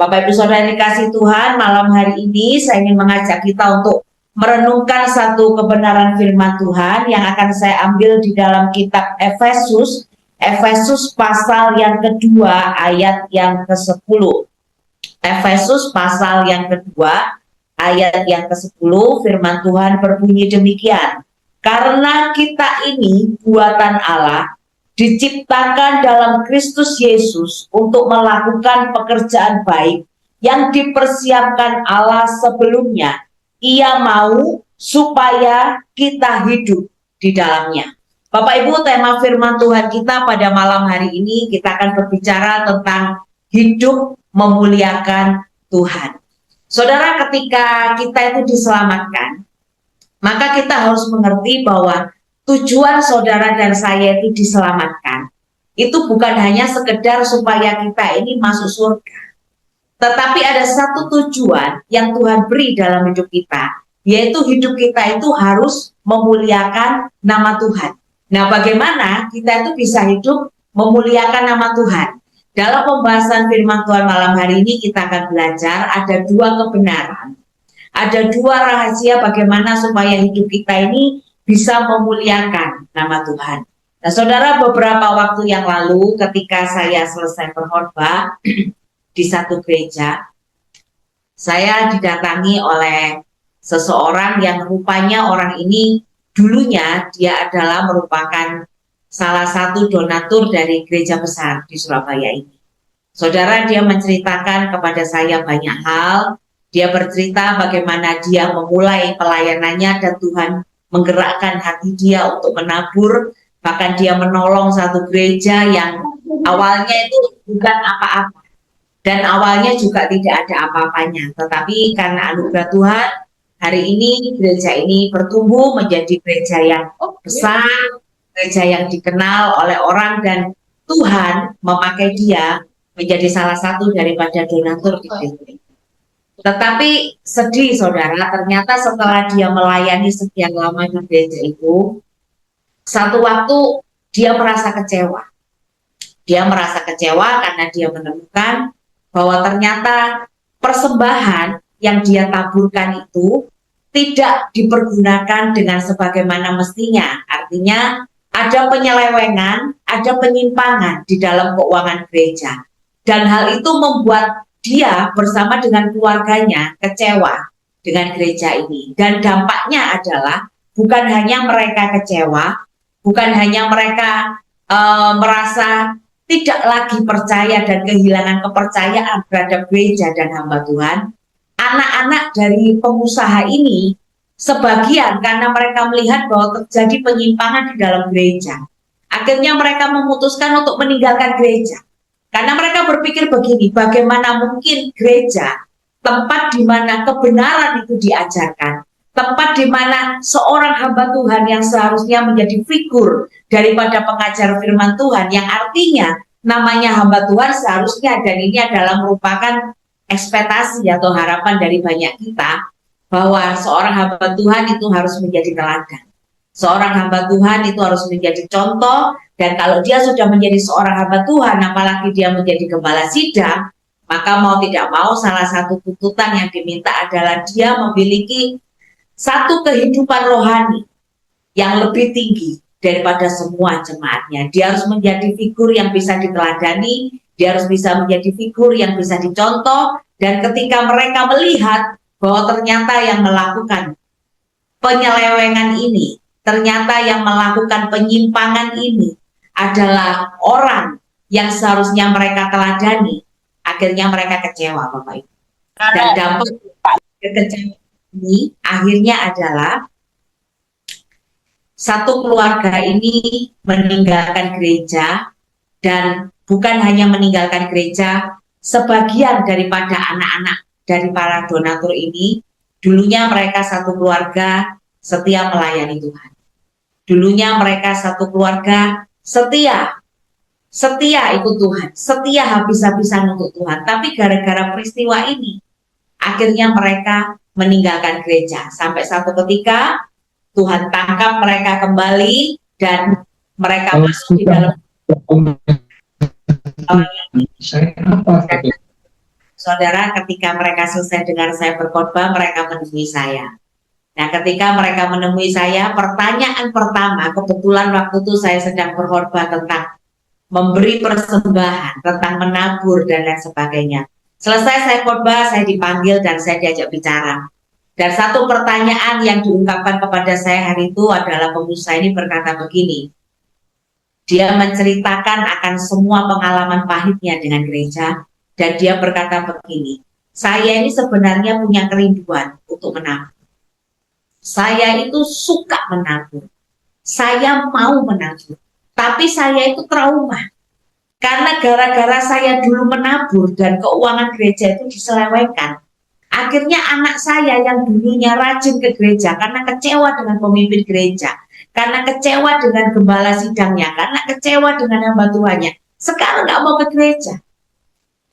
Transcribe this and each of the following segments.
Bapak Ibu Saudara dikasih Tuhan, malam hari ini saya ingin mengajak kita untuk merenungkan satu kebenaran firman Tuhan yang akan saya ambil di dalam kitab Efesus, Efesus pasal yang kedua ayat yang ke-10. Efesus pasal yang kedua ayat yang ke-10, firman Tuhan berbunyi demikian. Karena kita ini buatan Allah, diciptakan dalam Kristus Yesus untuk melakukan pekerjaan baik yang dipersiapkan Allah sebelumnya. Ia mau supaya kita hidup di dalamnya. Bapak Ibu, tema firman Tuhan kita pada malam hari ini, kita akan berbicara tentang hidup memuliakan Tuhan. Saudara, ketika kita itu diselamatkan, maka kita harus mengerti bahwa tujuan saudara dan saya itu diselamatkan. Itu bukan hanya sekedar supaya kita ini masuk surga. Tetapi ada satu tujuan yang Tuhan beri dalam hidup kita, yaitu hidup kita itu harus memuliakan nama Tuhan. Nah, bagaimana kita itu bisa hidup memuliakan nama Tuhan? Dalam pembahasan firman Tuhan malam hari ini kita akan belajar ada dua kebenaran. Ada dua rahasia bagaimana supaya hidup kita ini bisa memuliakan nama Tuhan. Nah, saudara, beberapa waktu yang lalu ketika saya selesai berkhotbah di satu gereja, saya didatangi oleh seseorang yang rupanya orang ini dulunya dia adalah merupakan salah satu donatur dari gereja besar di Surabaya ini. Saudara, dia menceritakan kepada saya banyak hal. Dia bercerita bagaimana dia memulai pelayanannya dan Tuhan menggerakkan hati dia untuk menabur. Bahkan dia menolong satu gereja yang awalnya itu bukan apa-apa. Dan awalnya juga tidak ada apa-apanya. Tetapi karena anugerah Tuhan, hari ini gereja ini bertumbuh menjadi gereja yang besar, gereja yang dikenal oleh orang, dan Tuhan memakai dia menjadi salah satu daripada donatur di gereja. Tetapi sedih saudara, ternyata setelah dia melayani sekian lama di gereja itu, satu waktu dia merasa kecewa. Dia merasa kecewa karena dia menemukan bahwa ternyata persembahan yang dia taburkan itu tidak dipergunakan dengan sebagaimana mestinya. Artinya ada penyelewengan, ada penyimpangan di dalam keuangan gereja. Dan hal itu membuat dia bersama dengan keluarganya kecewa dengan gereja ini. Dan dampaknya adalah bukan hanya mereka kecewa, bukan hanya mereka merasa tidak lagi percaya dan kehilangan kepercayaan terhadap gereja dan hamba Tuhan. Anak-anak dari pengusaha ini sebagian karena mereka melihat bahwa terjadi penyimpangan di dalam gereja, akhirnya mereka memutuskan untuk meninggalkan gereja. Karena mereka berpikir begini, bagaimana mungkin gereja, tempat di mana kebenaran itu diajarkan, tempat di mana seorang hamba Tuhan yang seharusnya menjadi figur daripada pengajar firman Tuhan, yang artinya namanya hamba Tuhan seharusnya, dan ini adalah merupakan ekspektasi atau harapan dari banyak kita, bahwa seorang hamba Tuhan itu harus menjadi teladan. Seorang hamba Tuhan itu harus menjadi contoh, dan kalau dia sudah menjadi seorang hamba Tuhan, apalagi dia menjadi gembala sidang, maka mau tidak mau salah satu tuntutan yang diminta adalah dia memiliki satu kehidupan rohani yang lebih tinggi daripada semua jemaatnya. Dia harus menjadi figur yang bisa diteladani, dia harus bisa menjadi figur yang bisa dicontoh, dan ketika mereka melihat bahwa ternyata yang melakukan penyelewengan ini, ternyata yang melakukan penyimpangan ini adalah orang yang seharusnya mereka teladani, akhirnya mereka kecewa, Bapak Ibu. Dan dampak kekecewaan ini akhirnya adalah satu keluarga ini meninggalkan gereja, dan bukan hanya meninggalkan gereja, sebagian daripada anak-anak dari para donatur ini, dulunya mereka satu keluarga setia melayani Tuhan. Dulunya mereka satu keluarga setia ikut Tuhan, setia habis-habisan untuk Tuhan. Tapi gara-gara peristiwa ini, akhirnya mereka meninggalkan gereja. Sampai satu ketika Tuhan tangkap mereka kembali dan mereka masuk di dalam saudara, ketika mereka selesai dengar saya berkhotbah, mereka menemui saya. Nah, ketika mereka menemui saya, pertanyaan pertama, kebetulan waktu itu saya sedang berkhotbah tentang memberi persembahan, tentang menabur, dan lain sebagainya. Selesai saya khotbah, saya dipanggil dan saya diajak bicara. Dan satu pertanyaan yang diungkapkan kepada saya hari itu adalah pengusaha ini berkata begini, dia menceritakan akan semua pengalaman pahitnya dengan gereja, dan dia berkata begini, saya ini sebenarnya punya kerinduan untuk menabur. Saya itu suka menabur, saya mau menabur, tapi saya itu trauma. Karena gara-gara saya dulu menabur dan keuangan gereja itu diselewengkan, akhirnya anak saya yang dulunya rajin ke gereja karena kecewa dengan pemimpin gereja, karena kecewa dengan gembala sidangnya, karena kecewa dengan hamba Tuhannya, sekarang nggak mau ke gereja.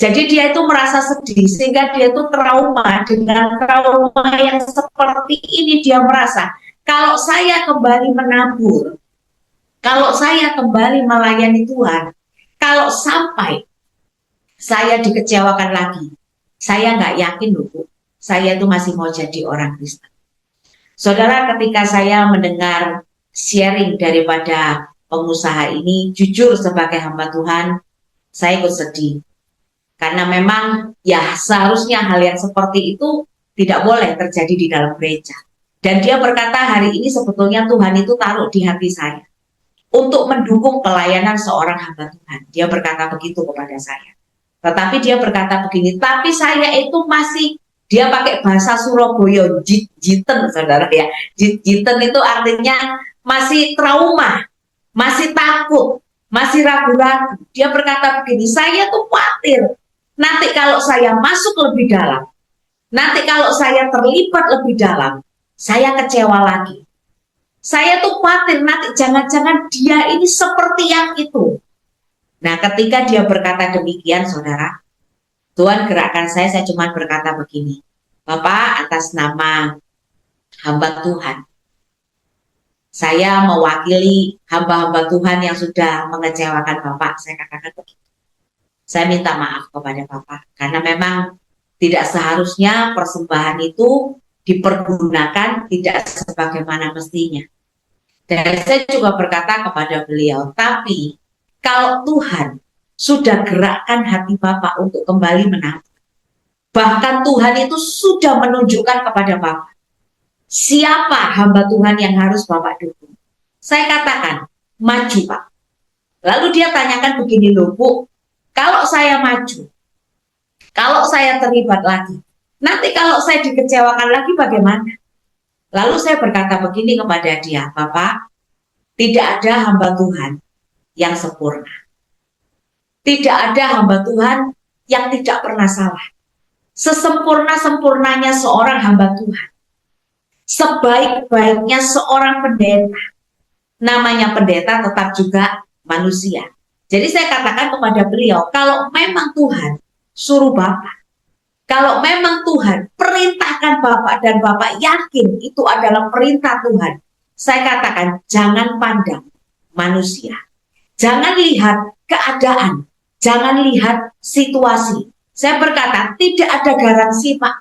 Jadi dia itu merasa sedih sehingga dia itu trauma. Dengan trauma yang seperti ini dia merasa, kalau saya kembali menabur, kalau saya kembali melayani Tuhan, kalau sampai saya dikecewakan lagi, saya nggak yakin loh Bu, saya itu masih mau jadi orang Kristen. Saudara, ketika saya mendengar sharing daripada pengusaha ini, jujur sebagai hamba Tuhan, saya ikut sedih. Karena memang ya seharusnya hal yang seperti itu tidak boleh terjadi di dalam gereja. Dan dia berkata hari ini sebetulnya Tuhan itu taruh di hati saya untuk mendukung pelayanan seorang hamba Tuhan. Dia berkata begitu kepada saya. Tetapi dia berkata begini, tapi saya itu masih, dia pakai bahasa Surabaya, jiten saudara ya. Jiten itu artinya masih trauma, masih takut, masih ragu-ragu. Dia berkata begini, saya tuh khawatir nanti kalau saya masuk lebih dalam, nanti kalau saya terlibat lebih dalam, saya kecewa lagi. Saya tuh khawatir nanti jangan-jangan dia ini seperti yang itu. Nah, ketika dia berkata demikian, saudara, Tuhan gerakkan saya cuma berkata begini, Bapak, atas nama hamba Tuhan, saya mewakili hamba-hamba Tuhan yang sudah mengecewakan Bapak. Saya katakan begitu. Saya minta maaf kepada Bapak, karena memang tidak seharusnya persembahan itu dipergunakan tidak sebagaimana mestinya. Dan saya juga berkata kepada beliau, tapi kalau Tuhan sudah gerakkan hati Bapak untuk kembali menabur, bahkan Tuhan itu sudah menunjukkan kepada Bapak, siapa hamba Tuhan yang harus Bapak dukung. Saya katakan, maju Pak. Lalu dia tanyakan begini loh Bu, kalau saya maju, kalau saya terlibat lagi, nanti kalau saya dikecewakan lagi bagaimana? Lalu saya berkata begini kepada dia, Bapak, tidak ada hamba Tuhan yang sempurna. Tidak ada hamba Tuhan yang tidak pernah salah. Sesempurna-sempurnanya seorang hamba Tuhan, sebaik-baiknya seorang pendeta, namanya pendeta tetap juga manusia. Jadi saya katakan kepada beliau, kalau memang Tuhan suruh Bapak, kalau memang Tuhan perintahkan Bapak dan Bapak yakin itu adalah perintah Tuhan, saya katakan jangan pandang manusia. Jangan lihat keadaan, jangan lihat situasi. Saya berkata, tidak ada garansi Pak,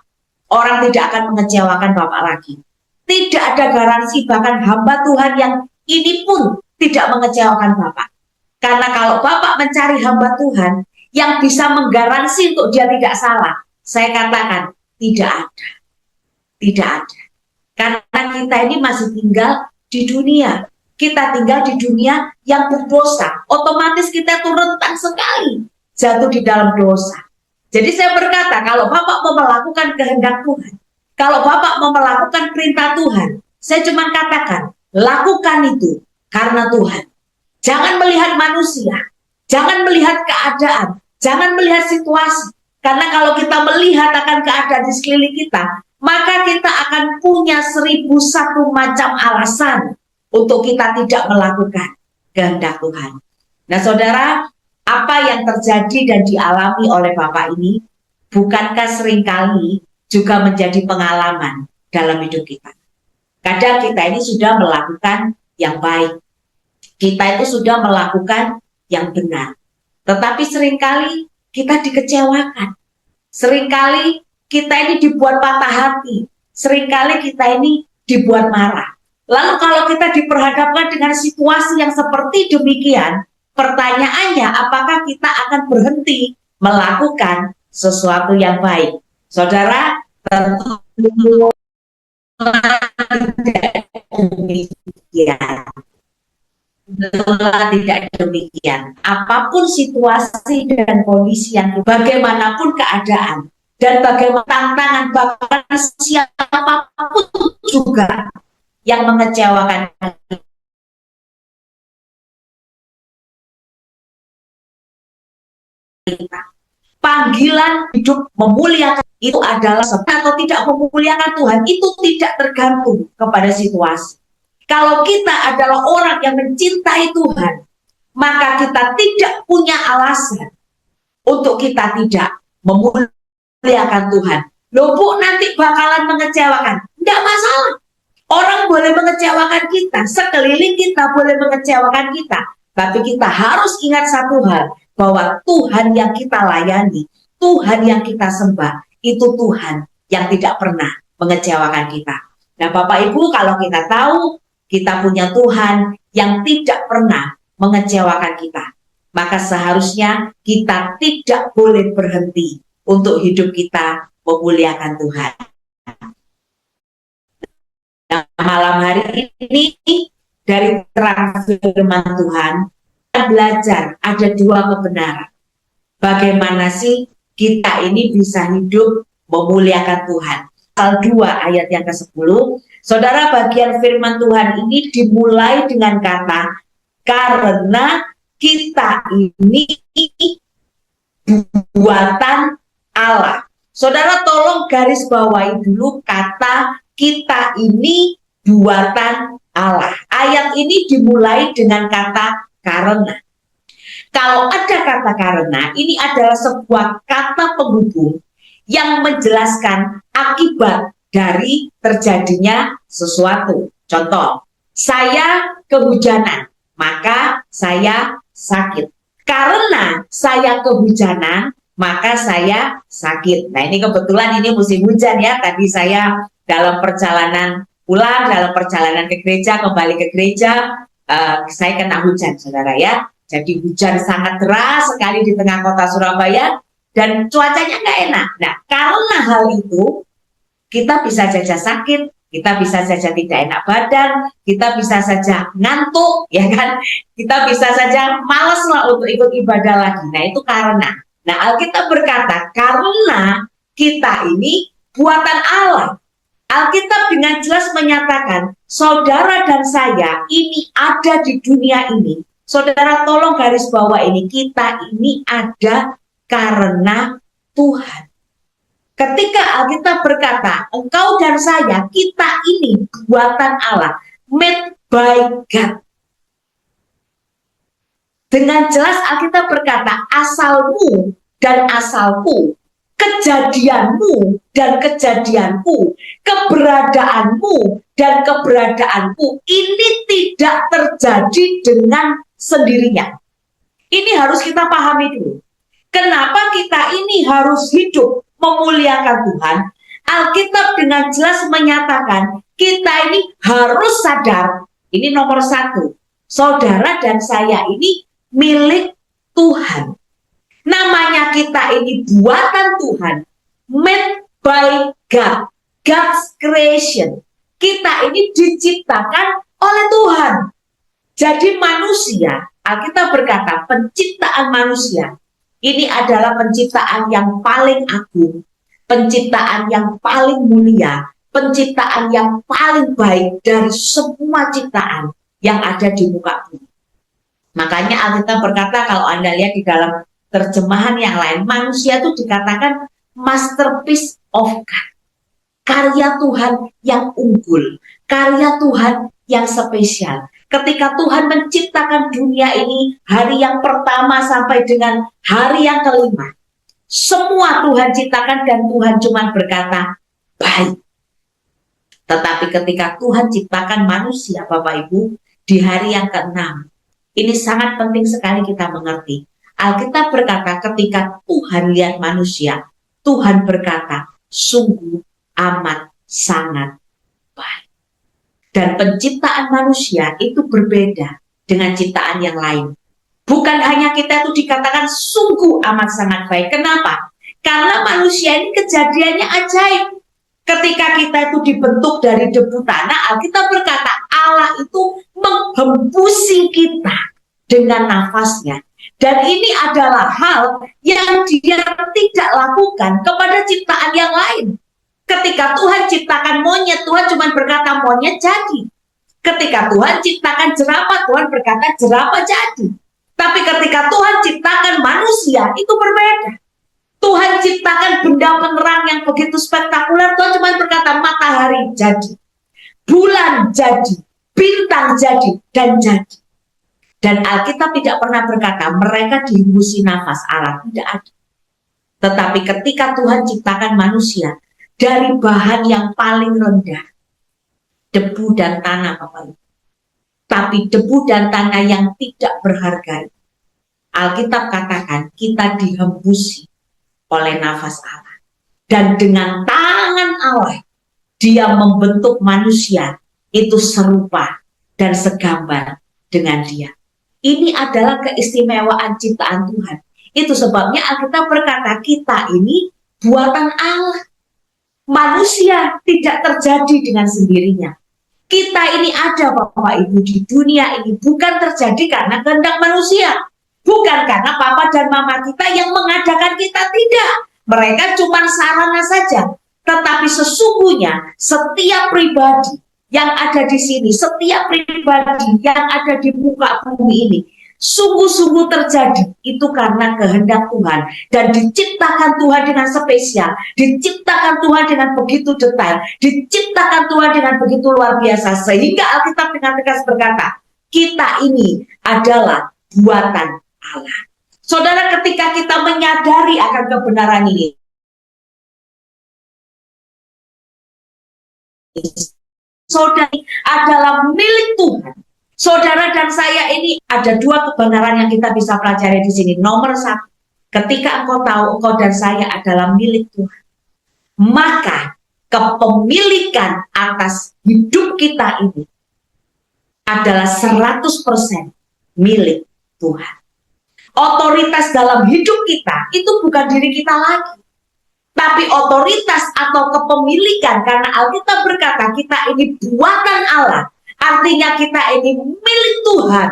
orang tidak akan mengecewakan Bapak lagi. Tidak ada garansi bahkan hamba Tuhan yang ini pun tidak mengecewakan Bapak. Karena kalau Bapak mencari hamba Tuhan yang bisa menggaransi untuk dia tidak salah, saya katakan tidak ada. Tidak ada. Karena kita ini masih tinggal di dunia. Kita tinggal di dunia yang berdosa. Otomatis kita itu rentan sekali jatuh di dalam dosa. Jadi saya berkata, kalau Bapak mau melakukan kehendak Tuhan, kalau Bapak mau melakukan perintah Tuhan, saya cuma katakan, lakukan itu karena Tuhan. Jangan melihat manusia, jangan melihat keadaan, jangan melihat situasi. Karena kalau kita melihat akan keadaan di sekeliling kita, maka kita akan punya 1001 macam alasan untuk kita tidak melakukan kehendak Tuhan. Nah saudara, apa yang terjadi dan dialami oleh Bapak ini, bukankah seringkali juga menjadi pengalaman dalam hidup kita? Kadang kita ini sudah melakukan yang baik, kita itu sudah melakukan yang benar, tetapi seringkali kita dikecewakan. Seringkali kita ini dibuat patah hati, seringkali kita ini dibuat marah. Lalu kalau kita diperhadapkan dengan situasi yang seperti demikian, pertanyaannya apakah kita akan berhenti melakukan sesuatu yang baik? Saudara, tentu demikian. Tidak demikian. Apapun situasi dan kondisi yang bagaimanapun keadaan dan bagaimana tantangan bahkan siapapun juga yang mengecewakan kita. Panggilan hidup memuliakan itu adalah atau tidak memuliakan Tuhan itu tidak tergantung kepada situasi. Kalau kita adalah orang yang mencintai Tuhan, maka kita tidak punya alasan untuk kita tidak memuliakan Tuhan. Loh Bu, nanti bakalan mengecewakan. Tidak masalah. Orang boleh mengecewakan kita, sekeliling kita boleh mengecewakan kita. Tapi kita harus ingat satu hal, bahwa Tuhan yang kita layani, Tuhan yang kita sembah, itu Tuhan yang tidak pernah mengecewakan kita. Nah Bapak Ibu, kalau kita tahu kita punya Tuhan yang tidak pernah mengecewakan kita, maka seharusnya kita tidak boleh berhenti untuk hidup kita memuliakan Tuhan. Nah, malam hari ini dari terang firman Tuhan, kita belajar ada dua kebenaran. Bagaimana sih kita ini bisa hidup memuliakan Tuhan? Pasal 2 ayat yang ke-10, saudara, bagian firman Tuhan ini dimulai dengan kata, karena kita ini buatan Allah. Saudara tolong garis bawahi dulu kata kita ini buatan Allah. Ayat ini dimulai dengan kata karena. Kalau ada kata karena, ini adalah sebuah kata penghubung yang menjelaskan akibat dari terjadinya sesuatu. Contoh, saya kehujanan, maka saya sakit. Karena saya kehujanan, maka saya sakit. Nah, ini kebetulan ini musim hujan ya. Tadi saya dalam perjalanan pulang, dalam perjalanan ke gereja, kembali ke gereja, saya kena hujan, saudara ya. Jadi hujan sangat deras sekali di tengah kota Surabaya dan cuacanya nggak enak. Nah, karena hal itu, kita bisa saja sakit, kita bisa saja tidak enak badan, kita bisa saja ngantuk, ya kan? Kita bisa saja malas lah untuk ikut ibadah lagi. Nah, itu karena. Nah, Alkitab berkata, karena kita ini buatan Allah. Alkitab dengan jelas menyatakan, saudara dan saya ini ada di dunia ini. Saudara tolong garis bawah ini, kita ini ada karena Tuhan. Ketika Alkitab berkata, engkau dan saya, kita ini buatan Allah, made by God. Dengan jelas Alkitab berkata, asalmu dan asalku, kejadianmu dan kejadianku, keberadaanmu dan keberadaanku, ini tidak terjadi dengan sendirinya. Ini harus kita pahami dulu. Kenapa kita ini harus hidup memuliakan Tuhan? Alkitab dengan jelas menyatakan kita ini harus sadar, ini nomor satu, saudara dan saya ini milik Tuhan. Namanya kita ini buatan Tuhan, made by God, God's creation. Kita ini diciptakan oleh Tuhan. Jadi manusia, Alkitab berkata penciptaan manusia, ini adalah penciptaan yang paling agung, penciptaan yang paling mulia, penciptaan yang paling baik dari semua ciptaan yang ada di muka bumi. Makanya Alkitab berkata, kalau Anda lihat di dalam terjemahan yang lain, manusia itu dikatakan masterpiece of God. Karya Tuhan yang unggul, karya Tuhan yang spesial. Ketika Tuhan menciptakan dunia ini, hari yang pertama sampai dengan hari yang kelima, semua Tuhan ciptakan dan Tuhan cuma berkata, baik. Tetapi ketika Tuhan ciptakan manusia, Bapak Ibu, di hari yang keenam, ini sangat penting sekali kita mengerti. Alkitab berkata ketika Tuhan lihat manusia, Tuhan berkata, sungguh amat sangat baik. Dan penciptaan manusia itu berbeda dengan ciptaan yang lain. Bukan hanya kita itu dikatakan sungguh amat sangat baik. Kenapa? Karena manusia ini kejadiannya ajaib. Ketika kita itu dibentuk dari debu tanah, Alkitab berkata Allah itu menghembusi kita dengan nafasnya. Dan ini adalah hal yang dia tidak lakukan kepada ciptaan yang lain. Ketika Tuhan ciptakan monyet, Tuhan cuma berkata monyet jadi. Ketika Tuhan ciptakan jerapah, Tuhan berkata jerapah jadi. Tapi ketika Tuhan ciptakan manusia, itu berbeda. Tuhan ciptakan benda penerang yang begitu spektakuler, Tuhan cuma berkata matahari jadi, bulan jadi, bintang jadi, dan jadi. Dan Alkitab tidak pernah berkata mereka dihembusi nafas Allah, tidak ada. Tetapi ketika Tuhan ciptakan manusia dari bahan yang paling rendah, debu dan tanah, Bapak Ibu. Tapi debu dan tanah yang tidak berharga, Alkitab katakan kita dihembusi oleh nafas Allah. Dan dengan tangan Allah, dia membentuk manusia itu serupa dan segambar dengan dia. Ini adalah keistimewaan ciptaan Tuhan. Itu sebabnya Alkitab berkata kita ini buatan Allah. Manusia tidak terjadi dengan sendirinya. Kita ini ada Bapak Ibu di dunia ini bukan terjadi karena kehendak manusia. Bukan karena papa dan mama kita yang mengadakan kita, tidak. Mereka cuma sarana saja. Tetapi sesungguhnya setiap pribadi yang ada di sini, setiap pribadi yang ada di muka bumi ini, sungguh-sungguh terjadi itu karena kehendak Tuhan. Dan diciptakan Tuhan dengan spesial, diciptakan Tuhan dengan begitu detail, diciptakan Tuhan dengan begitu luar biasa. Sehingga Alkitab dengan tegas berkata, kita ini adalah buatan Allah. Saudara, ketika kita menyadari akan kebenaran ini, saudara adalah milik Tuhan. Saudara dan saya ini ada dua kebenaran yang kita bisa pelajari di sini. Nomor satu, ketika engkau tahu engkau dan saya adalah milik Tuhan, maka kepemilikan atas hidup kita ini adalah 100% milik Tuhan. Otoritas dalam hidup kita itu bukan diri kita lagi, tapi otoritas atau kepemilikan, karena Alkitab berkata kita ini buatan Allah, artinya kita ini milik Tuhan.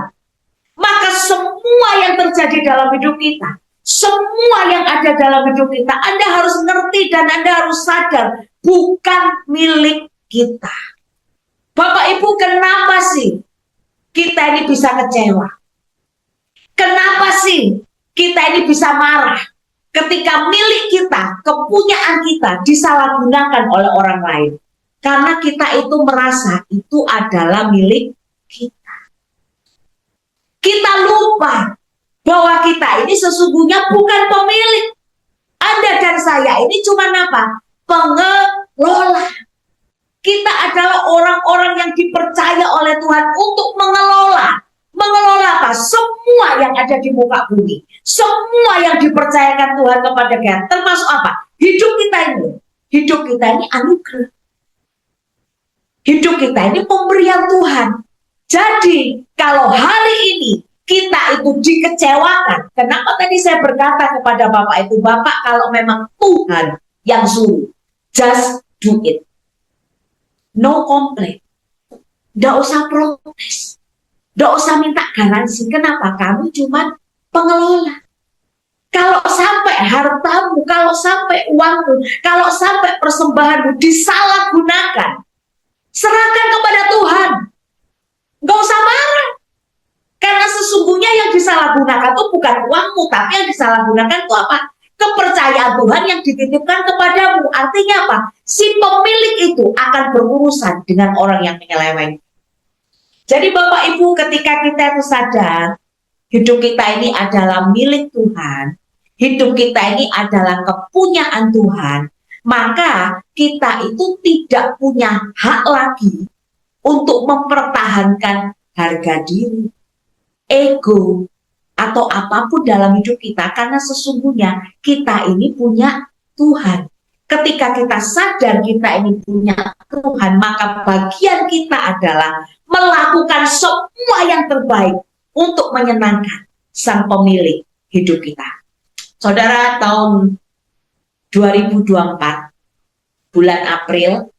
Maka semua yang terjadi dalam hidup kita, semua yang ada dalam hidup kita, Anda harus ngerti dan Anda harus sadar bukan milik kita. Bapak Ibu, kenapa sih kita ini bisa kecewa? Kenapa sih kita ini bisa marah ketika milik kita, kepunyaan kita disalahgunakan oleh orang lain? Karena kita itu merasa itu adalah milik kita. Kita lupa bahwa kita ini sesungguhnya bukan pemilik. Anda dan saya ini cuma apa? Pengelola. Kita adalah orang-orang yang dipercaya oleh Tuhan untuk mengelola. Mengelola apa? Semua yang ada di muka bumi. Semua yang dipercayakan Tuhan kepada kita. Termasuk apa? Hidup kita ini. Hidup kita ini anugerah. Hidup kita ini pemberian Tuhan. Jadi, kalau hari ini kita itu dikecewakan. Kenapa tadi saya berkata kepada Bapak itu, Bapak kalau memang Tuhan yang suruh, just do it. No complaint. Nggak usah protes. Nggak usah minta garansi. Kenapa? Kamu cuma pengelola. Kalau sampai hartamu, kalau sampai uangmu, kalau sampai persembahanmu disalahgunakan, serahkan kepada Tuhan. Nggak usah marah. Karena sesungguhnya yang disalahgunakan itu bukan uangmu, tapi yang disalahgunakan itu apa? Kepercayaan Tuhan yang dititipkan kepadamu. Artinya apa? Si pemilik itu akan berurusan dengan orang yang menyeleweng. Jadi Bapak Ibu, ketika kita itu sadar hidup kita ini adalah milik Tuhan, hidup kita ini adalah kepunyaan Tuhan, maka kita itu tidak punya hak lagi untuk mempertahankan harga diri, ego, atau apapun dalam hidup kita, karena sesungguhnya kita ini punya Tuhan. Ketika kita sadar kita ini punya Tuhan, maka bagian kita adalah melakukan semua yang terbaik untuk menyenangkan Sang Pemilik hidup kita. Saudara, tahun 2024, bulan April,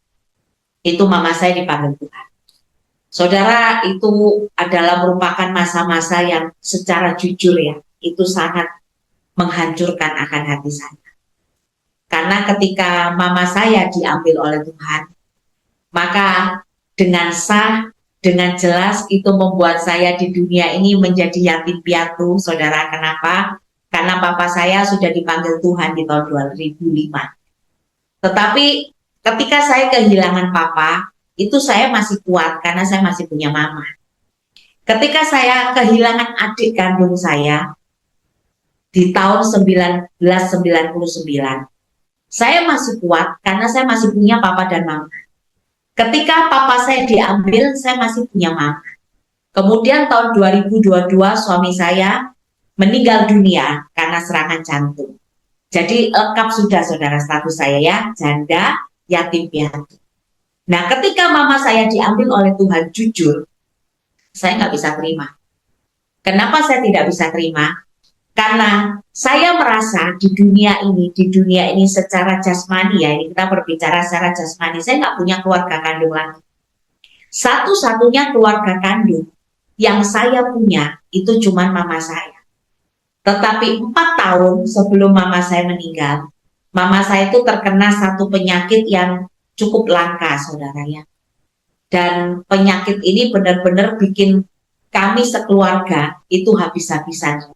itu mama saya dipanggil Tuhan. Saudara, itu adalah merupakan masa-masa yang secara jujur ya, itu sangat menghancurkan akan hati saya. Karena ketika mama saya diambil oleh Tuhan, maka dengan sah, dengan jelas itu membuat saya di dunia ini menjadi yatim piatu. Saudara, kenapa? Karena papa saya sudah dipanggil Tuhan di tahun 2005. Tetapi ketika saya kehilangan papa, itu saya masih kuat karena saya masih punya mama. Ketika saya kehilangan adik kandung saya di tahun 1999, saya masih kuat karena saya masih punya papa dan mama. Ketika papa saya diambil, saya masih punya mama. Kemudian tahun 2022 suami saya meninggal dunia karena serangan jantung. Jadi lengkap sudah saudara status saya ya, janda, yatim piatu. Nah, ketika mama saya diambil oleh Tuhan, jujur, saya nggak bisa terima. Kenapa saya tidak bisa terima? Karena saya merasa di dunia ini secara jasmani ya, ini kita berbicara secara jasmani, saya nggak punya keluarga kandung lagi. Satu-satunya keluarga kandung yang saya punya itu cuma mama saya. Tetapi 4 tahun sebelum mama saya meninggal, mama saya itu terkena satu penyakit yang cukup langka, saudara ya. Dan penyakit ini benar-benar bikin kami sekeluarga itu habis-habisan.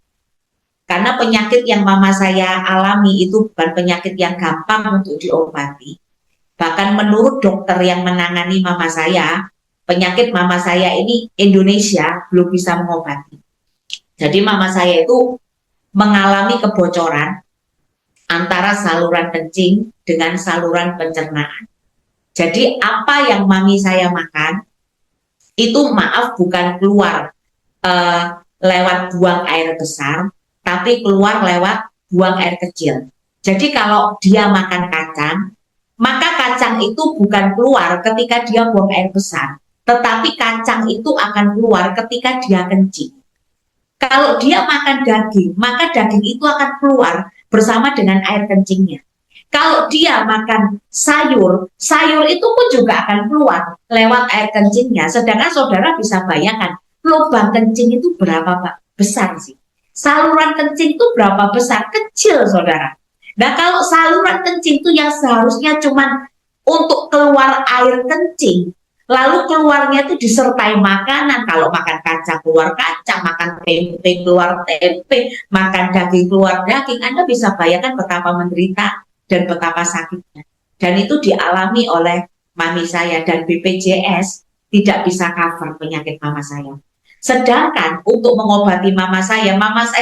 Karena penyakit yang mama saya alami itu bukan penyakit yang gampang untuk diobati. Bahkan menurut dokter yang menangani mama saya, penyakit mama saya ini Indonesia belum bisa mengobati. Jadi mama saya itu mengalami kebocoran antara saluran kencing dengan saluran pencernaan. Jadi apa yang mami saya makan, itu maaf bukan keluar lewat buang air besar, tapi keluar lewat buang air kecil. Jadi kalau dia makan kacang, maka kacang itu bukan keluar ketika dia buang air besar, tetapi kacang itu akan keluar ketika dia kencing. Kalau dia makan daging, maka daging itu akan keluar bersama dengan air kencingnya. Kalau dia makan sayur, sayur itu pun juga akan keluar lewat air kencingnya. Sedangkan saudara bisa bayangkan, lubang kencing itu berapa besar sih? Saluran kencing itu berapa besar? Kecil, saudara. Nah, kalau saluran kencing itu yang seharusnya cuma untuk keluar air kencing, lalu keluarnya itu disertai makanan. Kalau makan kacang keluar kacang, makan tempe keluar tempe, makan daging keluar daging, Anda bisa bayangkan betapa menderita dan betapa sakitnya. Dan itu dialami oleh mami saya, dan BPJS tidak bisa cover penyakit mama saya. Sedangkan untuk mengobati mama saya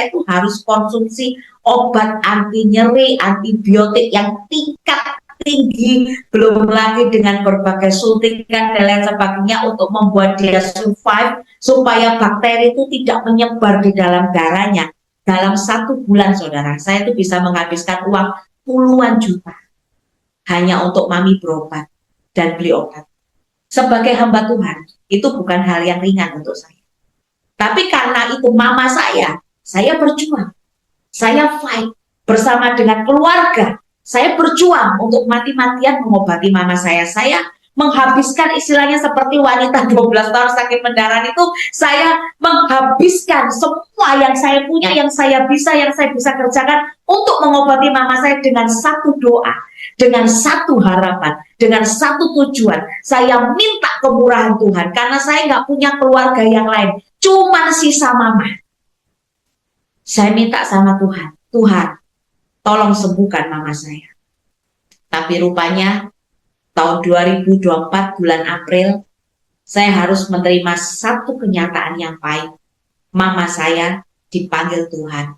itu harus konsumsi obat anti nyeri, antibiotik yang tingkat tinggi, belum lagi dengan berbagai suntikan dan lain sebagainya untuk membuat dia survive, supaya bakteri itu tidak menyebar di dalam darahnya. Dalam 1 bulan, saudara, saya itu bisa menghabiskan uang puluhan juta hanya untuk mami berobat dan beli obat. Sebagai hamba Tuhan, itu bukan hal yang ringan untuk saya. Tapi karena itu mama saya berjuang, saya fight bersama dengan keluarga, saya berjuang untuk mati-matian mengobati mama saya. Saya menghabiskan istilahnya seperti wanita 12 tahun sakit mendaran itu, saya menghabiskan semua yang saya punya, yang saya bisa kerjakan untuk mengobati mama saya dengan satu doa, dengan satu harapan, dengan satu tujuan. Saya minta kemurahan Tuhan, karena saya nggak punya keluarga yang lain, cuma sisa mama. Saya minta sama Tuhan, Tuhan, tolong sembuhkan mama saya. Tapi rupanya tahun 2024 bulan April, saya harus menerima satu kenyataan yang pahit. Mama saya dipanggil Tuhan.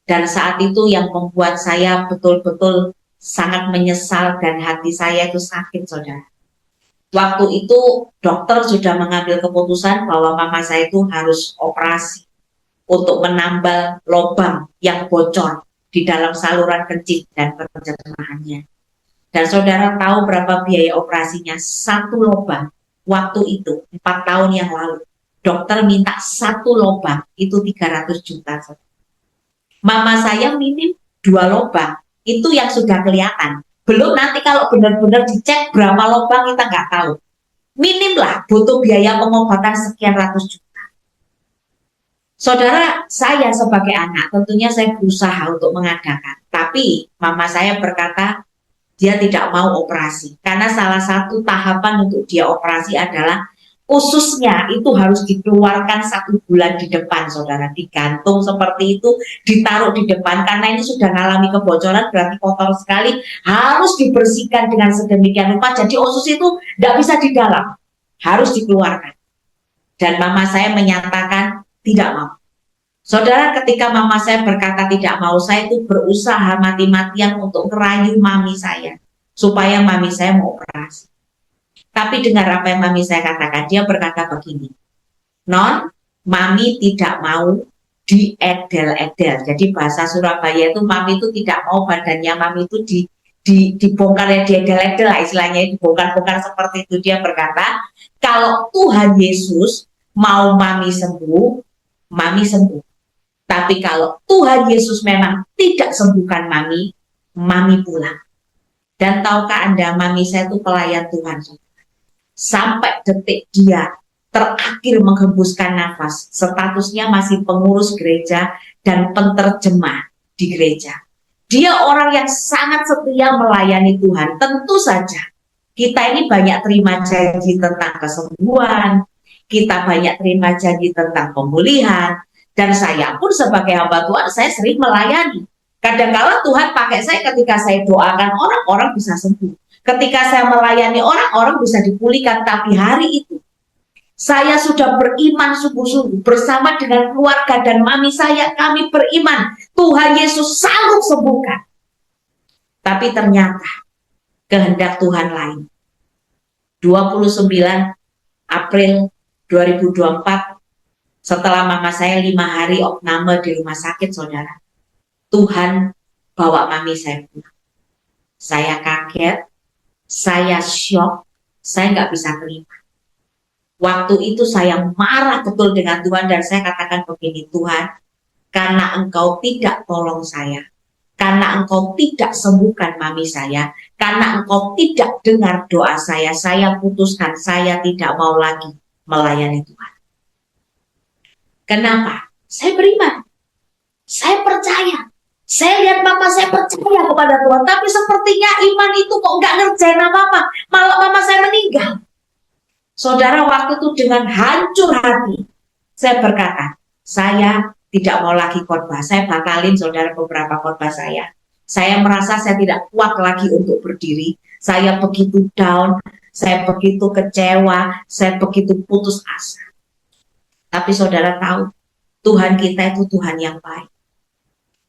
Dan saat itu yang membuat saya betul-betul sangat menyesal dan hati saya itu sakit, saudara. Waktu itu dokter sudah mengambil keputusan bahwa mama saya itu harus operasi untuk menambal lubang yang bocor di dalam saluran kencing dan pencernaan. Dan saudara tahu berapa biaya operasinya? 1 lubang. Waktu itu 4 tahun yang lalu dokter minta 1 lubang itu 300 juta. Mama saya minim 2 lubang, itu yang sudah kelihatan. Belum nanti kalau benar-benar dicek berapa lubang kita nggak tahu. Minim lah butuh biaya pengobatan sekian ratus juta. Saudara, saya sebagai anak tentunya saya berusaha untuk mengadakan. Tapi mama saya berkata dia tidak mau operasi. Karena salah satu tahapan untuk dia operasi adalah ususnya itu harus dikeluarkan 1 bulan di depan, saudara, digantung seperti itu, ditaruh di depan, karena ini sudah mengalami kebocoran, berarti kotor sekali, harus dibersihkan dengan sedemikian rupa, jadi usus itu tidak bisa di dalam, harus dikeluarkan. Dan mama saya menyatakan tidak mau. Saudara, ketika mama saya berkata tidak mau, saya itu berusaha mati-matian untuk ngerayu mami saya, supaya mami saya mau operasi. Tapi dengar apa yang mami saya katakan. Dia berkata begini, non, mami tidak mau diedel-edel. Jadi bahasa Surabaya itu mami itu tidak mau badannya mami itu dibongkar ya, diedel-edel lah istilahnya, dibongkar-bongkar seperti itu. Dia berkata, kalau Tuhan Yesus mau mami sembuh, mami sembuh. Tapi kalau Tuhan Yesus memang tidak sembuhkan mami, mami pulang. Dan tahukah Anda, mami saya itu pelayan Tuhan. Sampai detik dia terakhir menghembuskan nafas, statusnya masih pengurus gereja dan penterjemah di gereja. Dia orang yang sangat setia melayani Tuhan. Tentu saja kita ini banyak terima janji tentang kesembuhan, kita banyak terima janji tentang pemulihan, dan saya pun sebagai hamba Tuhan, saya sering melayani. Kadang-kala Tuhan pakai saya ketika saya doakan orang bisa sembuh. Ketika saya melayani orang bisa dipulihkan. Tapi hari itu saya sudah beriman sungguh-sungguh bersama dengan keluarga dan mami saya, kami beriman Tuhan Yesus sanggup sembuhkan. Tapi ternyata kehendak Tuhan lain. 29 April 2024, setelah mama saya 5 hari opname di rumah sakit, saudara, Tuhan bawa mami saya pulang. Saya kaget, saya shock, saya nggak bisa terima. Waktu itu saya marah betul dengan Tuhan dan saya katakan begini, Tuhan, karena Engkau tidak tolong saya, karena Engkau tidak sembuhkan mami saya, karena Engkau tidak dengar doa saya putuskan saya tidak mau lagi melayani Tuhan. Kenapa? Saya beriman, saya percaya. Saya lihat mama saya percaya kepada Tuhan, tapi sepertinya iman itu kok nggak ngerjain apa-apa, malah mama saya meninggal. Saudara, waktu itu dengan hancur hati, saya berkata, saya tidak mau lagi khotbah. Saya batalin, saudara, beberapa khotbah saya. Saya merasa saya tidak kuat lagi untuk berdiri. Saya begitu down, saya begitu kecewa, saya begitu putus asa. Tapi saudara tahu, Tuhan kita itu Tuhan yang baik.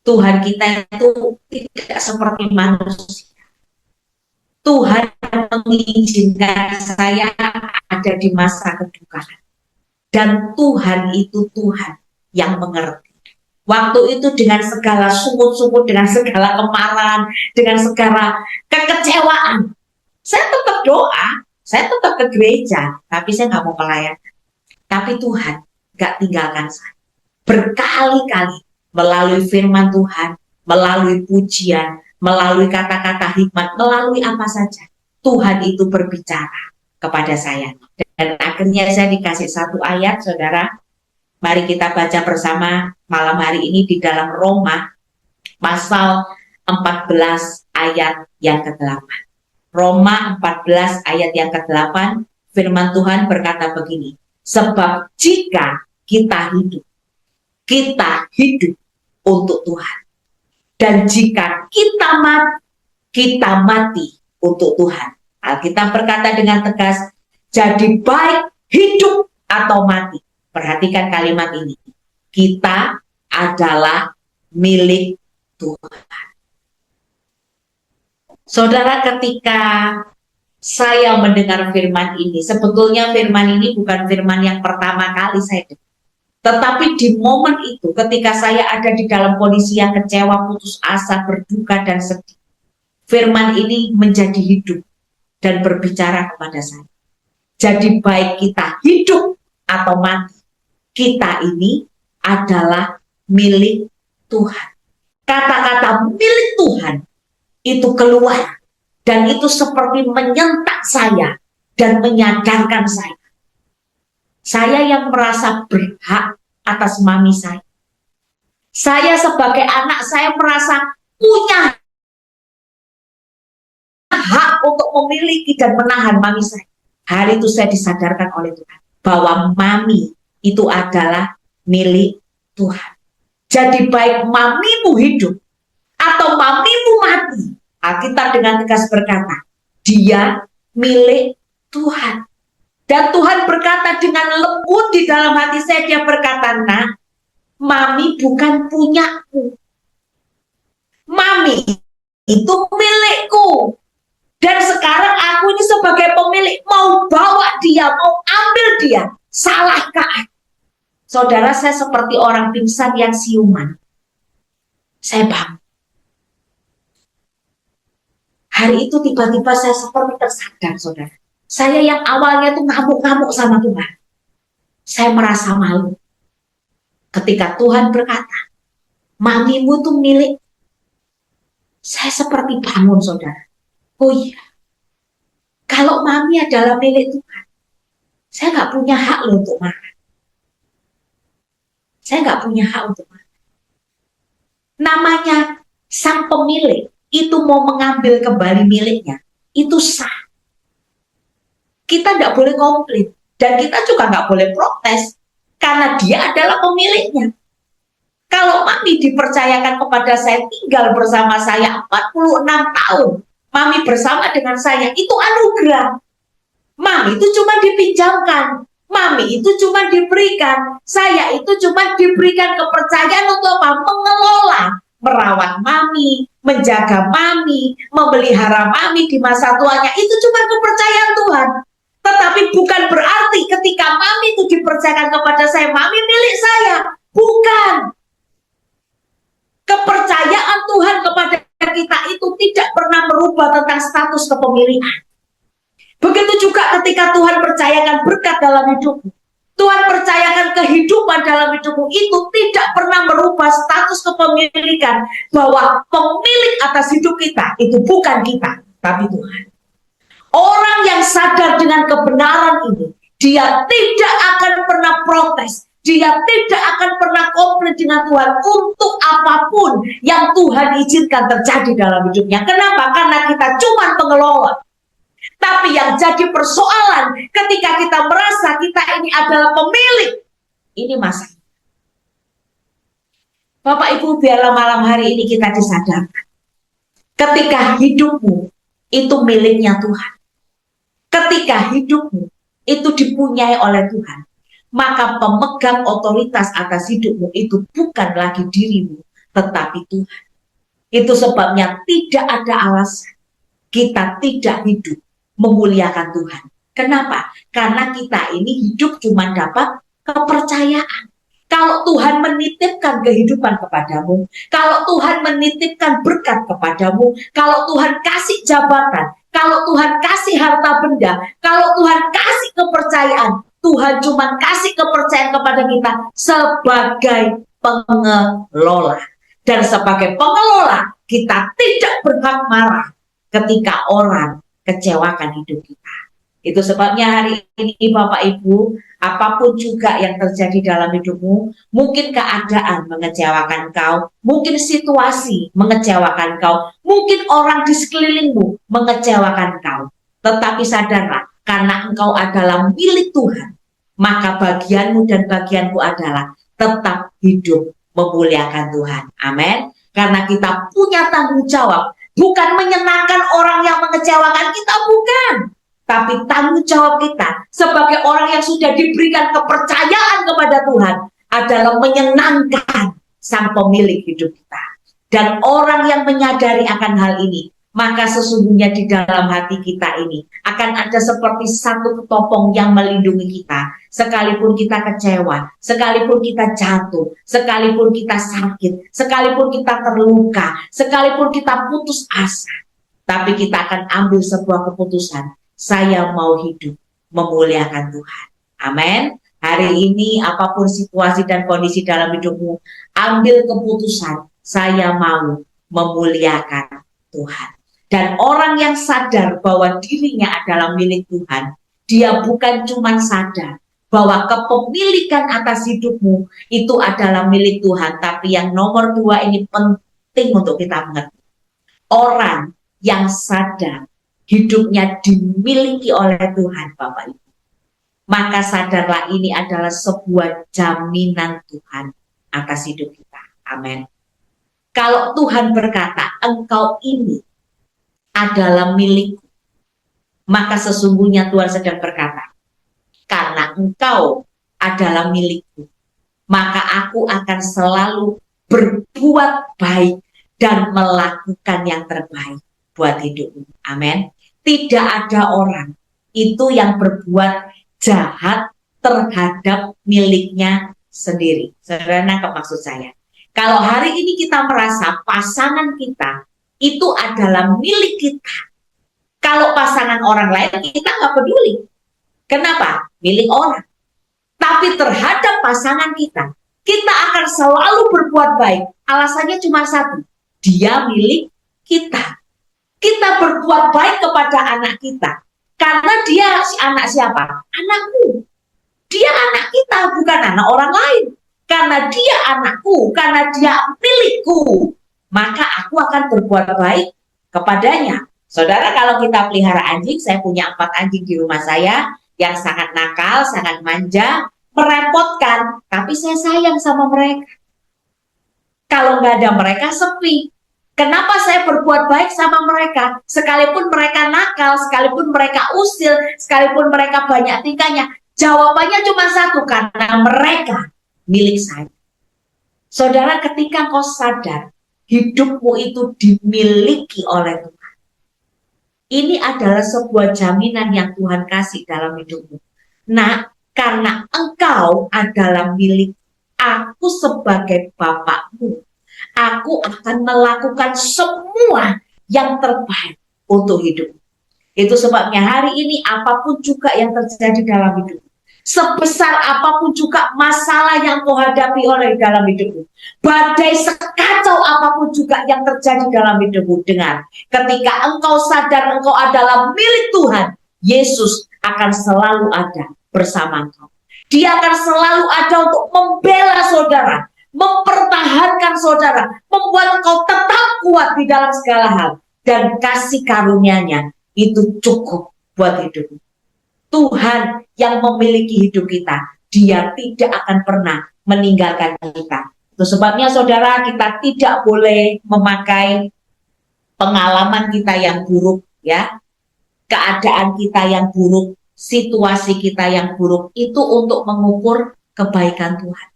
Tuhan kita itu tidak seperti manusia. Tuhan mengizinkan saya ada di masa kedukaan. Dan Tuhan itu Tuhan yang mengerti. Waktu itu dengan segala sungut-sungut, dengan segala kemarahan, dengan segala kekecewaan, saya tetap doa, saya tetap ke gereja, tapi saya nggak mau melayani. Tapi Tuhan nggak tinggalkan saya. Berkali-kali melalui firman Tuhan, melalui pujian, melalui kata-kata hikmat, melalui apa saja, Tuhan itu berbicara kepada saya. Dan akhirnya saya dikasih 1 ayat, saudara. Mari kita baca bersama malam hari ini di dalam Roma, pasal 14 ayat yang ke-8. Roma 14 ayat yang ke-8, firman Tuhan berkata begini, sebab jika kita hidup untuk Tuhan. Dan jika kita mati untuk Tuhan. Alkitab berkata dengan tegas, jadi baik hidup atau mati. Perhatikan kalimat ini. Kita adalah milik Tuhan. Saudara, ketika saya mendengar firman ini, sebetulnya firman ini bukan firman yang pertama kali saya dengar. Tetapi di momen itu, ketika saya ada di dalam kondisi yang kecewa, putus asa, berduka, dan sedih, firman ini menjadi hidup dan berbicara kepada saya. Jadi baik kita hidup atau mati, kita ini adalah milik Tuhan. Kata-kata milik Tuhan itu keluar, dan itu seperti menyentak saya dan menyadarkan saya. Saya yang merasa berhak atas mami saya. Saya sebagai anak, saya merasa punya hak untuk memiliki dan menahan mami saya. Hari itu saya disadarkan oleh Tuhan bahwa mami itu adalah milik Tuhan. Jadi baik mamimu hidup atau mamimu mati, Alkitab dengan tegas berkata, dia milik Tuhan. Dan Tuhan berkata dengan lembut di dalam hati saya, dia berkata, nah, mami bukan punyaku. Mami itu milikku. Dan sekarang aku ini sebagai pemilik mau bawa dia, mau ambil dia. Salahkah? Saudara, saya seperti orang pingsan yang siuman. Saya bangun. Hari itu tiba-tiba saya seperti tersadar, saudara. Saya yang awalnya tuh ngamuk-ngamuk sama Tuhan. Saya merasa malu. Ketika Tuhan berkata, mamimu tuh milik. Saya seperti bangun, saudara. Oh iya, kalau mami adalah milik Tuhan, saya nggak punya hak loh untuk marah. Saya nggak punya hak untuk marah. Namanya sang pemilik itu mau mengambil kembali miliknya, itu sah. Kita nggak boleh komplain, dan kita juga nggak boleh protes, karena dia adalah pemiliknya. Kalau mami dipercayakan kepada saya tinggal bersama saya 46 tahun, mami bersama dengan saya, itu anugerah. Mami itu cuma dipinjamkan, mami itu cuma diberikan, saya itu cuma diberikan kepercayaan untuk apa? Mengelola, merawat mami, menjaga mami, memelihara mami di masa tuanya, itu cuma kepercayaan Tuhan. Tetapi bukan berarti ketika mami itu dipercayakan kepada saya, mami milik saya. Bukan. Kepercayaan Tuhan kepada kita itu tidak pernah merubah tentang status kepemilikan. Begitu juga ketika Tuhan percayakan berkat dalam hidupmu, Tuhan percayakan kehidupan dalam hidupmu, itu tidak pernah merubah status kepemilikan, bahwa pemilik atas hidup kita itu bukan kita, tapi Tuhan. Orang yang sadar dengan kebenaran ini, dia tidak akan pernah protes, dia tidak akan pernah komplain dengan Tuhan untuk apapun yang Tuhan izinkan terjadi dalam hidupnya. Kenapa? Karena kita cuma pengelola. Tapi yang jadi persoalan ketika kita merasa kita ini adalah pemilik, ini masalah. Bapak Ibu, biarlah malam hari ini kita disadarkan. Ketika hidupmu itu miliknya Tuhan, ketika hidupmu itu dipunyai oleh Tuhan, maka pemegang otoritas atas hidupmu itu bukan lagi dirimu, tetapi Tuhan. Itu sebabnya tidak ada alasan kita tidak hidup memuliakan Tuhan. Kenapa? Karena kita ini hidup cuma dapat kepercayaan. Kalau Tuhan menitipkan kehidupan kepadamu, kalau Tuhan menitipkan berkat kepadamu, kalau Tuhan kasih jabatan, kalau Tuhan kasih harta benda, kalau Tuhan kasih kepercayaan, Tuhan cuma kasih kepercayaan kepada kita sebagai pengelola. Dan sebagai pengelola, kita tidak berhak marah ketika orang kecewakan hidup kita. Itu sebabnya hari ini Bapak Ibu, apapun juga yang terjadi dalam hidupmu, mungkin keadaan mengecewakan kau, mungkin situasi mengecewakan kau, mungkin orang di sekelilingmu mengecewakan kau. Tetapi sadarlah, karena engkau adalah milik Tuhan, maka bagianmu dan bagianku adalah tetap hidup memuliakan Tuhan. Amin. Karena kita punya tanggung jawab, bukan menyenangkan orang yang mengecewakan kita, bukan. Tapi tanggung jawab kita sebagai orang yang sudah diberikan kepercayaan kepada Tuhan adalah menyenangkan sang pemilik hidup kita. Dan orang yang menyadari akan hal ini, maka sesungguhnya di dalam hati kita ini akan ada seperti satu ketopong yang melindungi kita. Sekalipun kita kecewa, sekalipun kita jatuh, sekalipun kita sakit, sekalipun kita terluka, sekalipun kita putus asa, tapi kita akan ambil sebuah keputusan. Saya mau hidup memuliakan Tuhan. Amin. Hari ini apapun situasi dan kondisi dalam hidupmu, ambil keputusan, saya mau memuliakan Tuhan. Dan orang yang sadar bahwa dirinya adalah milik Tuhan, dia bukan cuma sadar bahwa kepemilikan atas hidupmu itu adalah milik Tuhan, tapi yang nomor 2 ini penting untuk kita mengerti. Orang yang sadar hidupnya dimiliki oleh Tuhan, Bapak Ibu, maka sadarlah ini adalah sebuah jaminan Tuhan atas hidup kita. Amin. Kalau Tuhan berkata, engkau ini adalah milikku, maka sesungguhnya Tuhan sedang berkata, karena engkau adalah milikku, maka aku akan selalu berbuat baik dan melakukan yang terbaik buat hidupmu. Amin. Tidak ada orang itu yang berbuat jahat terhadap miliknya sendiri. Saudara nangkep maksud saya? Kalau hari ini kita merasa pasangan kita itu adalah milik kita, kalau pasangan orang lain kita nggak peduli. Kenapa? Milik orang. Tapi terhadap pasangan kita, kita akan selalu berbuat baik. Alasannya cuma satu, dia milik kita. Kita berbuat baik kepada anak kita, karena dia anak siapa? Anakku. Dia anak kita, bukan anak orang lain. Karena dia anakku, karena dia milikku, maka aku akan berbuat baik kepadanya. Saudara, kalau kita pelihara anjing, saya punya 4 anjing di rumah saya yang sangat nakal, sangat manja, merepotkan, tapi saya sayang sama mereka. Kalau nggak ada mereka, sepi. Kenapa saya berbuat baik sama mereka? Sekalipun mereka nakal, sekalipun mereka usil, sekalipun mereka banyak tingkahnya, jawabannya cuma satu, karena mereka milik saya. Saudara, ketika kau sadar hidupmu itu dimiliki oleh Tuhan, ini adalah sebuah jaminan yang Tuhan kasih dalam hidupmu. Nah, karena engkau adalah milik aku sebagai Bapakmu, aku akan melakukan semua yang terbaik untuk hidupmu. Itu sebabnya hari ini apapun juga yang terjadi dalam hidupmu, sebesar apapun juga masalah yang kau hadapi oleh dalam hidupmu, badai sekacau apapun juga yang terjadi dalam hidupmu, dengar, ketika engkau sadar engkau adalah milik Tuhan, Yesus akan selalu ada bersama engkau. Dia akan selalu ada untuk membela saudara, mempertahankan saudara, membuat engkau tetap kuat di dalam segala hal, dan kasih karunia-Nya itu cukup buat hidupmu. Tuhan yang memiliki hidup kita, Dia tidak akan pernah meninggalkan kita. Itu sebabnya saudara, kita tidak boleh memakai pengalaman kita yang buruk, ya, keadaan kita yang buruk, situasi kita yang buruk itu untuk mengukur kebaikan Tuhan.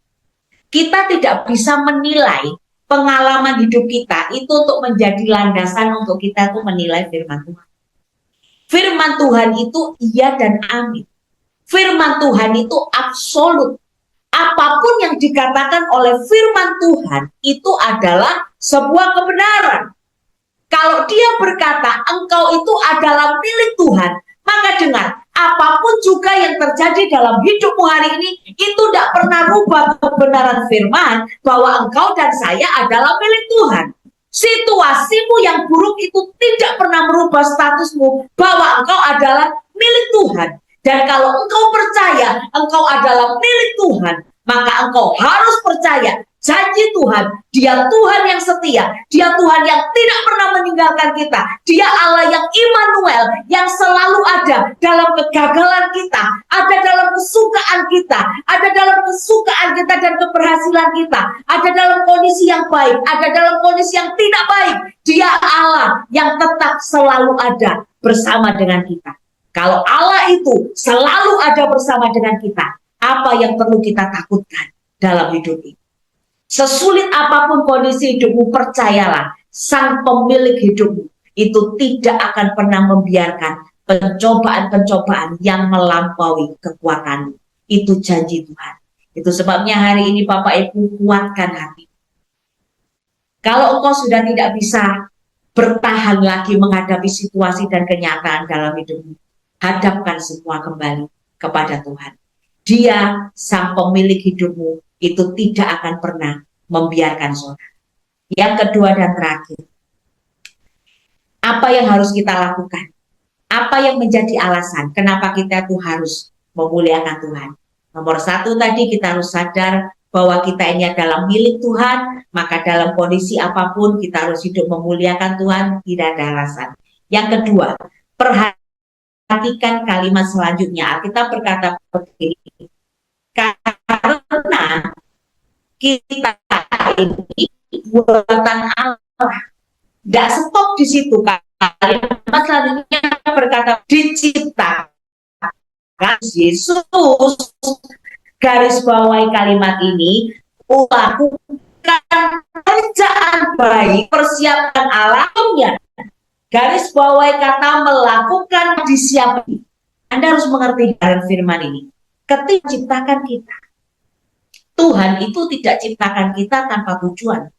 Kita tidak bisa menilai pengalaman hidup kita itu untuk menjadi landasan untuk kita tuh menilai firman Tuhan. Firman Tuhan itu iya dan amin. Firman Tuhan itu absolut. Apapun yang dikatakan oleh firman Tuhan itu adalah sebuah kebenaran. Kalau dia berkata engkau itu adalah milik Tuhan, maka dengar, apapun juga yang terjadi dalam hidupmu hari ini, itu tidak pernah rubah kebenaran firman bahwa engkau dan saya adalah milik Tuhan. Situasimu yang buruk itu tidak pernah merubah statusmu bahwa engkau adalah milik Tuhan. Dan kalau engkau percaya engkau adalah milik Tuhan, maka engkau harus percaya janji Tuhan, Dia Tuhan yang setia, Dia Tuhan yang tidak pernah meninggalkan kita, Dia Allah yang Immanuel, yang selalu ada dalam kegagalan kita, ada dalam kesukaan kita, ada dalam kesukaan kita dan keberhasilan kita, ada dalam kondisi yang baik, ada dalam kondisi yang tidak baik. Dia Allah yang tetap selalu ada bersama dengan kita. Kalau Allah itu selalu ada bersama dengan kita, apa yang perlu kita takutkan dalam hidup ini? Sesulit apapun kondisi hidupmu, percayalah, Sang pemilik hidupmu itu tidak akan pernah membiarkan pencobaan-pencobaan yang melampaui kekuatan. Itu janji Tuhan. Itu sebabnya hari ini Bapak Ibu, kuatkan hati. Kalau engkau sudah tidak bisa bertahan lagi menghadapi situasi dan kenyataan dalam hidupmu, hadapkan semua kembali kepada Tuhan. Dia, sang pemilik hidupmu, itu tidak akan pernah membiarkan saudara. Yang kedua dan terakhir, apa yang harus kita lakukan? Apa yang menjadi alasan kenapa kita tuh harus memuliakan Tuhan? Nomor satu tadi, kita harus sadar bahwa kita ini adalah milik Tuhan, maka dalam kondisi apapun kita harus hidup memuliakan Tuhan, tidak ada alasan. Yang kedua, perhatikan kalimat selanjutnya. Alkitab berkata begini, karena kita ini buatan Allah. Tidak stop di situ. Kalimat selanjutnya berkata, diciptakan Yesus, garis bawahi kalimat ini, lakukan kerjaan baik, persiapkan alamnya. Garis bawahi kata melakukan, disiapkan. Anda harus mengerti dalam firman ini. Ketika ciptakan kita, Tuhan itu tidak ciptakan kita tanpa tujuan.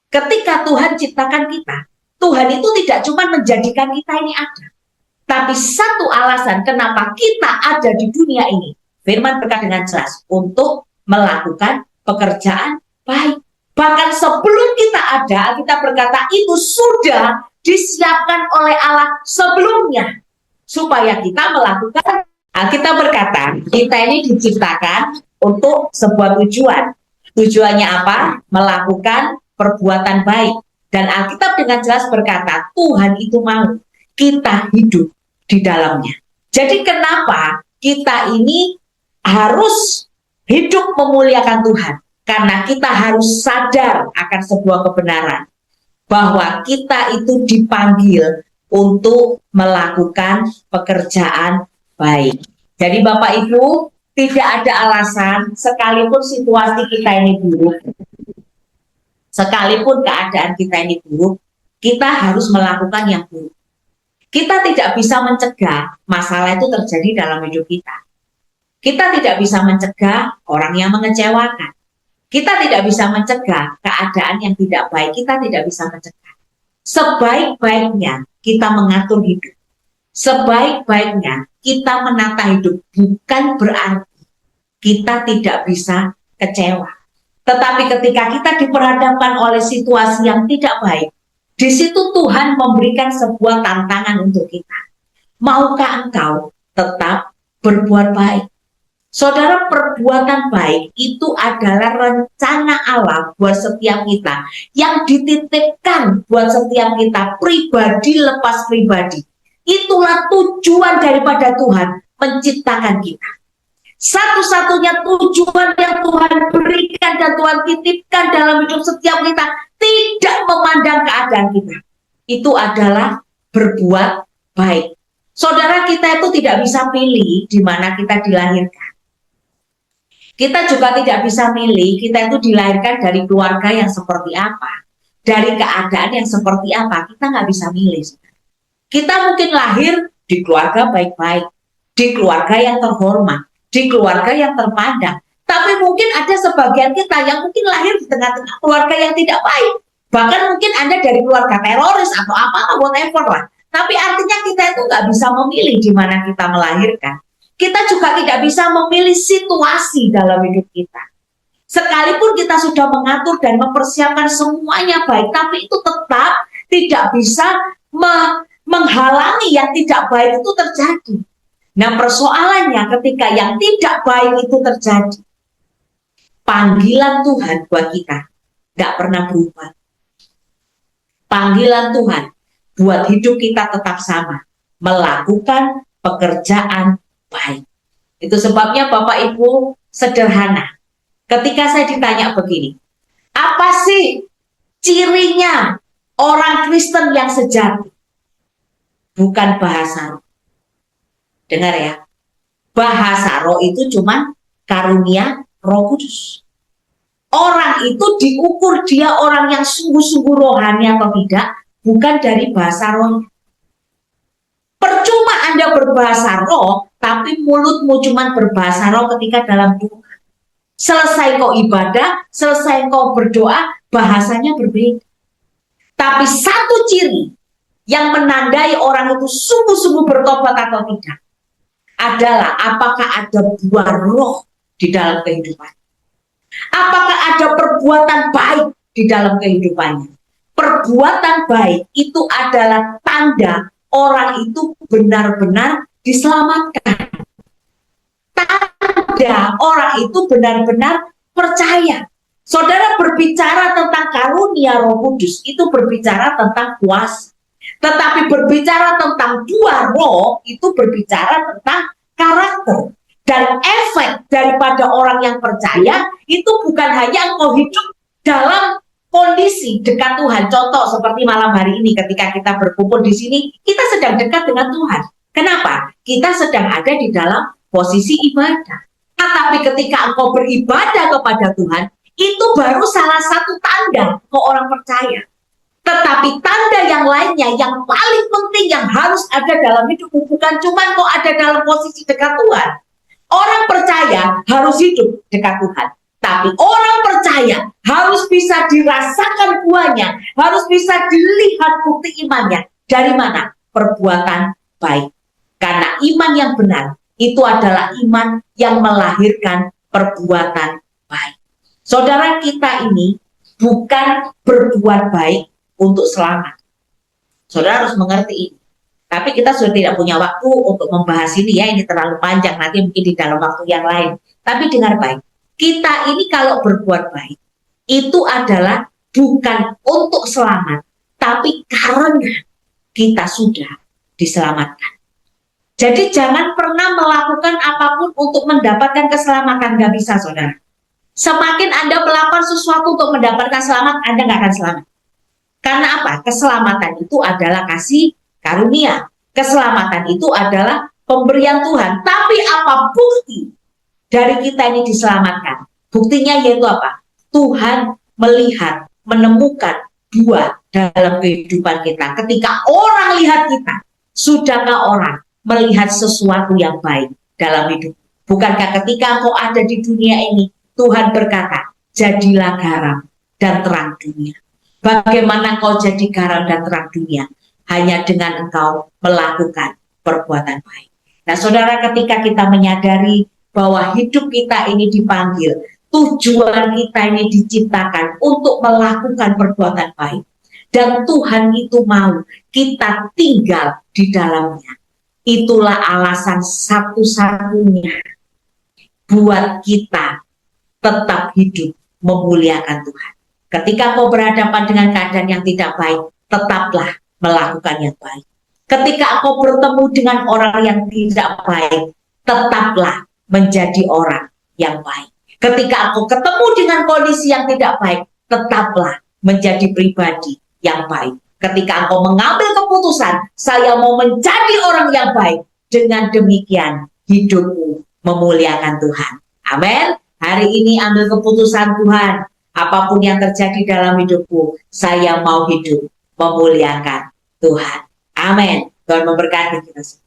Ketika Tuhan ciptakan kita, Tuhan itu tidak cuma menjadikan kita ini ada, tapi satu alasan kenapa kita ada di dunia ini. Firman berkata dengan jelas, untuk melakukan pekerjaan baik. Bahkan sebelum kita ada, kita berkata itu sudah disiapkan oleh Allah sebelumnya, supaya kita melakukan. Kita berkata, kita ini diciptakan untuk sebuah tujuan. Tujuannya apa? Melakukan perbuatan baik. Dan Alkitab dengan jelas berkata, Tuhan itu mau kita hidup di dalamnya. Jadi kenapa kita ini harus hidup memuliakan Tuhan? Karena kita harus sadar akan sebuah kebenaran, bahwa kita itu dipanggil untuk melakukan pekerjaan baik. Jadi Bapak Ibu, tidak ada alasan sekalipun situasi kita ini buruk, sekalipun keadaan kita ini buruk, kita harus melakukan yang buruk. Kita tidak bisa mencegah masalah itu terjadi dalam hidup kita. Kita tidak bisa mencegah orang yang mengecewakan. Kita tidak bisa mencegah keadaan yang tidak baik. Kita tidak bisa mencegah. Sebaik-baiknya kita mengatur hidup. Sebaik-baiknya kita menata hidup. Bukan berarti kita tidak bisa kecewa. Tetapi ketika kita diperhadapkan oleh situasi yang tidak baik, di situ Tuhan memberikan sebuah tantangan untuk kita. Maukah engkau tetap berbuat baik? Saudara, perbuatan baik itu adalah rencana Allah buat setiap kita, yang dititipkan buat setiap kita, pribadi lepas pribadi. Itulah tujuan daripada Tuhan menciptakan kita. Satu-satunya tujuan yang Tuhan berikan dan Tuhan titipkan dalam hidup setiap kita, tidak memandang keadaan kita, itu adalah berbuat baik. Saudara, kita itu tidak bisa pilih di mana kita dilahirkan. Kita juga tidak bisa milih kita itu dilahirkan dari keluarga yang seperti apa, dari keadaan yang seperti apa. Kita nggak bisa milih. Kita mungkin lahir di keluarga baik-baik, di keluarga yang terhormat, di keluarga yang terpandang. Tapi mungkin ada sebagian kita yang mungkin lahir di tengah-tengah keluarga yang tidak baik. Bahkan mungkin Anda dari keluarga teroris atau apa, whatever lah. Tapi artinya kita itu nggak bisa memilih di mana kita melahirkan. Kita juga tidak bisa memilih situasi dalam hidup kita. Sekalipun kita sudah mengatur dan mempersiapkan semuanya baik, tapi itu tetap tidak bisa menghalangi yang tidak baik itu terjadi. Nah, persoalannya ketika yang tidak baik itu terjadi, panggilan Tuhan buat kita tidak pernah berubah. Panggilan Tuhan buat hidup kita tetap sama, melakukan pekerjaan baik. Itu sebabnya Bapak Ibu, sederhana. Ketika saya ditanya begini, apa sih cirinya orang Kristen yang sejati? Bukan bahasa roh. Dengar ya, bahasa roh itu cuma karunia Roh Kudus. Orang itu diukur dia orang yang sungguh-sungguh rohani atau tidak bukan dari bahasa roh. Percuma Anda berbahasa roh, tapi mulutmu cuma berbahasa roh ketika dalam doa. Selesai kau ibadah, selesai kau berdoa, bahasanya berbeda. Tapi satu ciri yang menandai orang itu sungguh-sungguh bertobat atau tidak adalah apakah ada buah roh di dalam kehidupan. Apakah ada perbuatan baik di dalam kehidupannya. Perbuatan baik itu adalah tanda orang itu benar-benar diselamatkan. Tanda orang itu benar-benar percaya. Saudara berbicara tentang karunia Roh Kudus, itu berbicara tentang kuasa. Tetapi berbicara tentang buah roh, itu berbicara tentang karakter. Dan efek daripada orang yang percaya, itu bukan hanya engkau hidup dalam kondisi dekat Tuhan. Contoh seperti malam hari ini ketika kita berkumpul di sini, kita sedang dekat dengan Tuhan. Kenapa? Kita sedang ada di dalam posisi ibadah. Tetapi ketika engkau beribadah kepada Tuhan, itu baru salah satu tanda engkau orang percaya. Tetapi tanda yang lainnya, yang paling penting yang harus ada dalam hidupmu, bukan cuma engkau ada dalam posisi dekat Tuhan. Orang percaya harus hidup dekat Tuhan. Tapi orang percaya harus bisa dirasakan buahnya, harus bisa dilihat bukti imannya. Dari mana? Perbuatan baik. Karena iman yang benar itu adalah iman yang melahirkan perbuatan baik. Saudara, kita ini bukan berbuat baik untuk selamat. Saudara harus mengerti ini. Tapi kita sudah tidak punya waktu untuk membahas ini ya, ini terlalu panjang, nanti mungkin di dalam waktu yang lain. Tapi dengar baik. Kita ini kalau berbuat baik, itu adalah bukan untuk selamat, tapi karena kita sudah diselamatkan. Jadi jangan pernah melakukan apapun untuk mendapatkan keselamatan, nggak bisa saudara. Semakin Anda melakukan sesuatu untuk mendapatkan selamat, Anda nggak akan selamat. Karena apa? Keselamatan itu adalah kasih karunia. Keselamatan itu adalah pemberian Tuhan. Tapi apa bukti dari kita ini diselamatkan? Buktinya yaitu apa? Tuhan melihat, menemukan buah dalam kehidupan kita. Ketika orang lihat kita, sudahkah orang melihat sesuatu yang baik dalam hidup? Bukankah ketika engkau ada di dunia ini, Tuhan berkata, jadilah garam dan terang dunia. Bagaimana engkau jadi garam dan terang dunia? Hanya dengan engkau melakukan perbuatan baik. Nah saudara, ketika kita menyadari bahwa hidup kita ini dipanggil, tujuan kita ini diciptakan untuk melakukan perbuatan baik, dan Tuhan itu mau kita tinggal di dalamnya. Itulah alasan satu-satunya buat kita tetap hidup memuliakan Tuhan. Ketika kau berhadapan dengan keadaan yang tidak baik, tetaplah melakukan yang baik. Ketika kau bertemu dengan orang yang tidak baik, tetaplah menjadi orang yang baik. Ketika aku ketemu dengan kondisi yang tidak baik, tetaplah menjadi pribadi yang baik. Ketika engkau mengambil keputusan, saya mau menjadi orang yang baik, dengan demikian hidupmu memuliakan Tuhan. Amin. Hari ini ambil keputusan Tuhan. Apapun yang terjadi dalam hidupku, saya mau hidup memuliakan Tuhan. Amin. Tuhan memberkati kita semua.